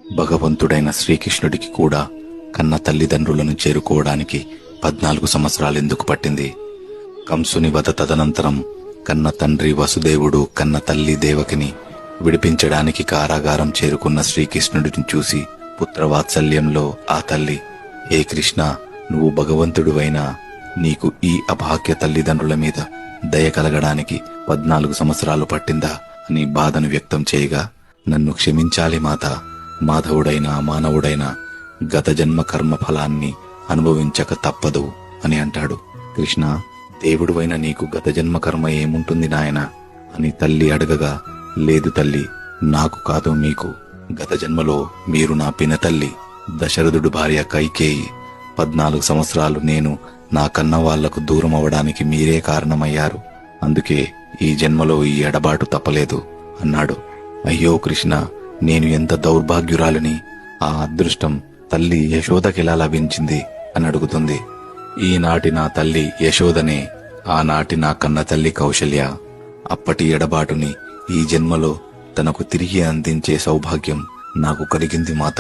భగవంతుడైన శ్రీకృష్ణుడికి కూడా కన్న తల్లిదండ్రులను చేరుకోవడానికి 14 సంవత్సరాలు ఎందుకు పట్టింది? కంసుని వధ తదనంతరం కన్న తండ్రి వసుదేవుడు కన్న తల్లి దేవకిని విడిపించడానికి కారాగారం చేరుకున్న శ్రీకృష్ణుడిని చూసి పుత్రవాత్సల్యంలో ఆ తల్లి, ఏ కృష్ణ, నువ్వు భగవంతుడివైనా నీకు ఈ అభాగ్య తల్లిదండ్రుల మీద దయ కలగడానికి 14 సంవత్సరాలు పట్టిందా అని బాధను వ్యక్తం చేయగా, నన్ను క్షమించాలి మాత, మాధవుడైనా మానవుడైనా గత జన్మ కర్మ ఫలాన్ని అనుభవించక తప్పదు అని అంటాడు. కృష్ణ, దేవుడువైన నీకు గత జన్మ కర్మ ఏముంటుంది నాయనా అని తల్లి అడగగా, లేదు తల్లి, నాకు కాదు మీకు. గత జన్మలో మీరు నా పినతల్లి దశరథుడు భార్య కైకేయి. 14 సంవత్సరాలు నేను నా కన్న వాళ్లకు దూరం అవడానికి మీరే కారణమయ్యారు. అందుకే ఈ జన్మలో ఈ ఎడబాటు తప్పలేదు అన్నాడు. అయ్యో కృష్ణ, నేను ఎంత దౌర్భాగ్యురాలిని! ఆ అదృష్టం తల్లి యశోదకెలా లభించింది అని అడుగుతుంది. ఈనాటి నా తల్లి యశోదనే ఆనాటి నా కన్న తల్లి కౌశల్య. అప్పటి ఎడబాటుని ఈ జన్మలో తనకు తిరిగి అందించే సౌభాగ్యం నాకు కలిగింది మాత.